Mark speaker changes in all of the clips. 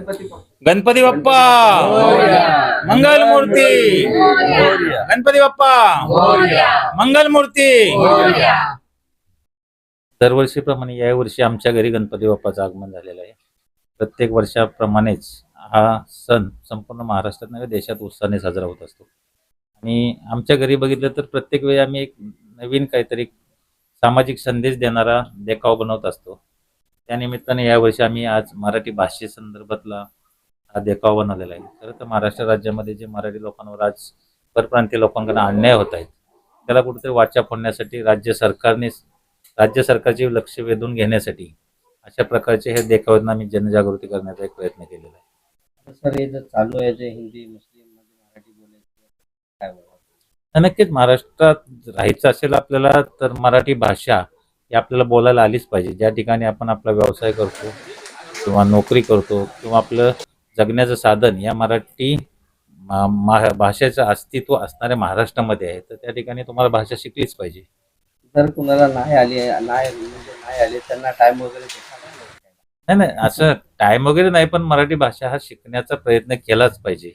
Speaker 1: गणपती बाप्पा मंगल मूर्ती, गणपती बाप्पा मंगल मूर्ती। दरवर्षीप्रमाणे या वर्षी आमच्या घरी गणपती बाप्पाचं आगमन झालेलं आहे। प्रत्येक वर्षाप्रमाणेच हा सण संपूर्ण महाराष्ट्रात नव्हे देशात उत्साहाने साजरा होत असतो। आणि आमच्या घरी बघितलं तर प्रत्येक वेळी आम्ही एक नवीन काहीतरी सामाजिक संदेश देणारा देखाव बनवत असतो। त्या निमित्ताने यावर्षी आम्ही आज मराठी भाषेसंदर्भातला हा देखाव बनवलेला आहे। खरं तर महाराष्ट्र राज्यामध्ये जे मराठी लोकांवर आज परप्रांतीय लोकांकडून अन्याय होत आहेत त्याला कुठेतरी वाचा फोडण्यासाठी राज्य सरकारचे लक्ष वेधून घेण्यासाठी अशा प्रकारचे हे देखाव्यातून आम्ही जनजागृती करण्याचा एक प्रयत्न केलेला आहे।
Speaker 2: सर हे जर चालू आहे जे हिंदी मुस्लिम मध्ये मराठी बोलायचं काय बोलायचं?
Speaker 1: नक्कीच महाराष्ट्रात राहायचं असेल आपल्याला तर मराठी भाषा ही आपल्याला बोलायला आलीच पाहिजे। ज्या ठिकाणी आपण आपला व्यवसाय करतो किंवा नोकरी करतो किंवा आपलं जगण्याचं साधन या मराठी भाषेचं अस्तित्व असणाऱ्या महाराष्ट्रामध्ये आहे, तर त्या ठिकाणी तुम्हाला भाषा शिकलीच पाहिजे।
Speaker 2: जर कुणाला नाही आले त्यांना टाइम वगैरे देता
Speaker 1: नाही नाही, असं टाइम वगैरे नाही, पण मराठी भाषा हा शिकण्याचा प्रयत्न केलाच पाहिजे,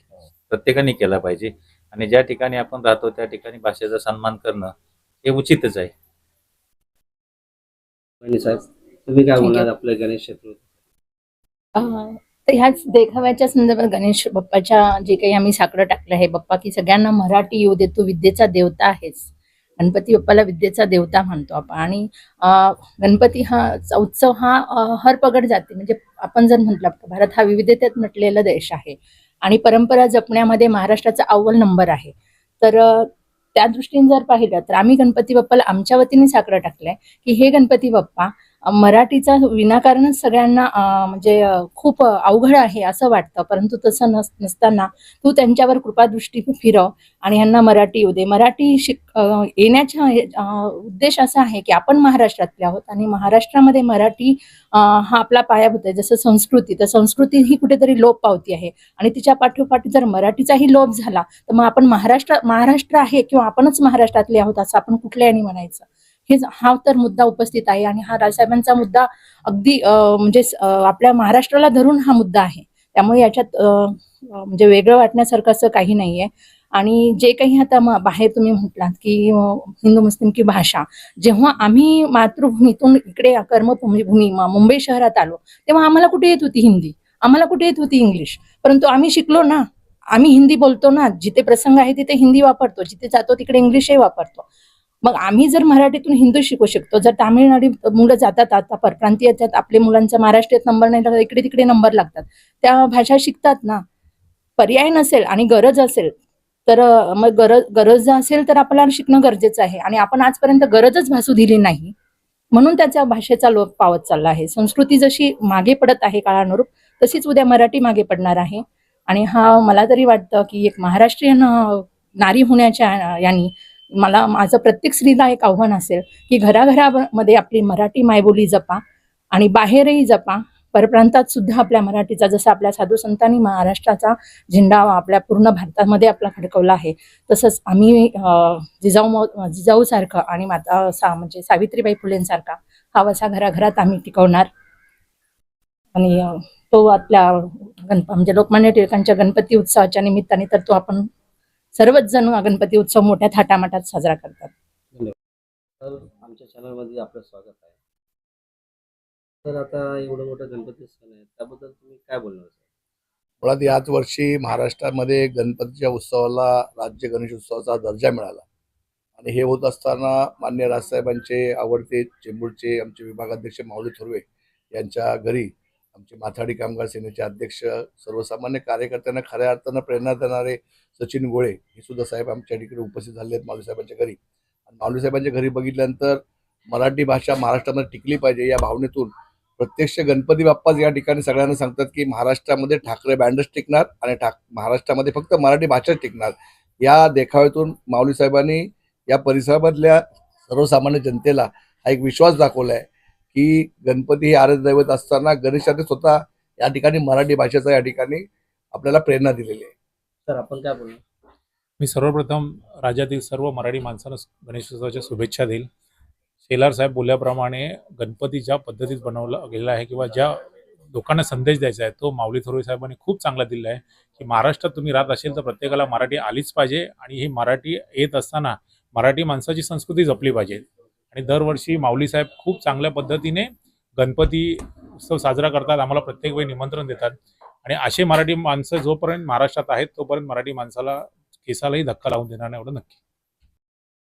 Speaker 1: प्रत्येकाने केला पाहिजे। आणि ज्या ठिकाणी आपण राहतो त्या ठिकाणी भाषेचा सन्मान करणं हे उचितच आहे।
Speaker 2: साहेब तुम्ही काय बोलणार आपल्या गणेश चतुर्थी?
Speaker 3: तर ह्याच देखाव्याच्या संदर्भात गणेश बाप्पाच्या जे काही आम्ही साकडं टाकलं आहे, बाप्पा की सगळ्यांना मराठी येऊ दे, तू विद्येचा देवता आहेस। गणपती बाप्पाला विद्येचा देवता म्हणतो आपण। आणि गणपती हा उत्सव हा हर पगड जाते, म्हणजे आपण जर म्हटलं भारत हा विविधतेत नटलेला देश आहे आणि परंपरा जपण्यामध्ये महाराष्ट्राचा अव्वल नंबर आहे। तर त्या दृष्टीने जर पाहिलं तर आम्ही गणपती बाप्पाला आमच्या वतीने साकडं टाकलंय की हे गणपती बाप्पा मराठीचा विनाकारणच सगळ्यांना म्हणजे खूप अवघड आहे असं वाटतं, परंतु तसं नसताना तू त्यांच्यावर कृपादृष्टी फिरव आणि यांना मराठी येऊ दे। मराठी येण्याचा उद्देश असा आहे की आपण महाराष्ट्रातले आहोत आणि महाराष्ट्रामध्ये मराठी हा आपला पायाभूत आहे। जसं संस्कृती, तर संस्कृती ही कुठेतरी लोप पावती आहे आणि तिच्या पाठोपाठ जर मराठीचाही लोप झाला तर मग आपण महाराष्ट्र आहे किंवा आपणच महाराष्ट्रातले आहोत असं आपण कुठल्याही म्हणायचं। हा तर मुद्दा उपस्थित आहे आणि हा राजसाहेबांचा मुद्दा अगदी म्हणजे आपल्या महाराष्ट्राला धरून हा मुद्दा आहे। त्यामुळे याच्यात म्हणजे वेगळं वाटण्यासारखं असं काही नाहीये। आणि जे काही आता बाहेर तुम्ही म्हटलात की हिंदू मुस्लिम की भाषा, जेव्हा आम्ही मातृभूमीतून इकडे कर्मभूमी मुंबई शहरात आलो तेव्हा आम्हाला कुठे येत होती हिंदी, आम्हाला कुठे येत होती इंग्लिश, परंतु आम्ही शिकलो ना, आम्ही हिंदी बोलतो ना, जिथे प्रसंग आहे तिथे हिंदी वापरतो, जिथे जातो तिकडे इंग्लिशही वापरतो। मग आम्ही जर मराठीतून हिंदू शिकू शकतो, जर तामिळनाडू मुलं जातात आता परप्रांतीय येतात, आपल्या मुलांचा महाराष्ट्रात नंबर नाही लागत, इकडे तिकडे नंबर लागतात, त्या भाषा शिकतात ना। पर्याय नसेल आणि गरज असेल तर मग गरज असेल तर आपल्याला शिकणं गरजेचं आहे आणि आपण आजपर्यंत गरजच भासू दिली नाही, म्हणून त्याच्या भाषेचा लोप पावत चालला आहे। संस्कृती जशी मागे पडत आहे काळानुरूप, तशीच उद्या मराठी मागे पडणार आहे। आणि हा मला तरी वाटतं की एक महाराष्ट्रीयन नारी होण्याच्या यांनी माझं प्रत्येक स्त्रीला एक आव्हान असेल की घराघरामध्ये आपली मराठी मायबोली जपा आणि बाहेरही जपा, परप्रांतात सुद्धा आपल्या मराठीचा, जसं आपल्या साधू संतांनी महाराष्ट्राचा झेंडा आपल्या पूर्ण भारतामध्ये आपला फडकवला आहे, तसंच आम्ही जिजाऊ सारखं आणि माता म्हणजे सावित्रीबाई फुलेंसारखा हा वसा घराघरात आम्ही टिकवणार। आणि तो आपल्या म्हणजे लोकमान्य टिळकांच्या गणपती उत्सवाच्या निमित्ताने तर तो आपण सर्वच जण गणपती उत्सव मोठ्या थाटामाटात साजरा करतात।
Speaker 2: तर आमच्या चॅनलमध्ये आपलं स्वागत आहे। तर आता एवढं मोठं गणपती सण आहे त्याबद्दल तुम्ही काय बोलणार?
Speaker 4: मुळात याच वर्षी महाराष्ट्रामध्ये गणपतीच्या उत्सवाला राज्य गणेश उत्सवाचा दर्जा मिळाला आणि हे होत असताना मान्य राजसाहेबांचे आवडते चेंबूरचे आमचे विभागाध्यक्ष माऊली थोरवे यांच्या घरी आमचे माथाडी कामगार सेनेचे अध्यक्ष, सर्वसामान्य कार्यकर्त्यांना खऱ्या अर्थानं प्रेरणा देणारे सचिन गोळे हे सुद्धा साहेब आमच्या ठिकाणी उपस्थित झाले आहेत माऊली साहेबांच्या घरी। आणि माऊली साहेबांच्या घरी बघितल्यानंतर मराठी भाषा महाराष्ट्रामध्ये टिकली पाहिजे या भावनेतून प्रत्यक्ष गणपती बाप्पाच या ठिकाणी सगळ्यांना सांगतात की महाराष्ट्रामध्ये ठाकरे बँडच टिकणार आणि महाराष्ट्रामध्ये फक्त मराठी भाषाच टिकणार। या देखाव्यातून माऊली साहेबांनी या परिसरामधल्या सर्वसामान्य जनतेला हा एक विश्वास दाखवला आहे की गणपती हे आराध्य दैवत असताना गणेशाने स्वतः या ठिकाणी मराठी भाषेचा या ठिकाणी आपल्याला प्रेरणा दिलेली आहे।
Speaker 2: तर आपण काय बोलणार?
Speaker 5: मी सर्वप्रथम राज्यातील सर्व मराठी माणसांना गणेशोत्सवाच्या शुभेच्छा देईल। शेलार साहेब बोलल्याप्रमाणे गणपती ज्या पद्धतीत बनवला गेलेला आहे किंवा ज्या लोकांना संदेश द्यायचा आहे तो माऊली थोरवे साहेबांनी खूप चांगला दिला आहे की महाराष्ट्रात तुम्ही राहत असेल तर प्रत्येकाला मराठी आलीच पाहिजे आणि ही मराठी येत असताना मराठी माणसाची संस्कृती जपली पाहिजे. आणि दरवर्षी माऊली साहेब खूप चांगल्या पद्धतीने गणपती उत्सव साजरा करतात, आम्हाला प्रत्येक वेळी निमंत्रण देतात. आणि असे मराठी माणसं जोपर्यंत महाराष्ट्रात आहेत तोपर्यंत मराठी माणसाला केसालाही धक्का लावून देणार नाही एवढं नक्की.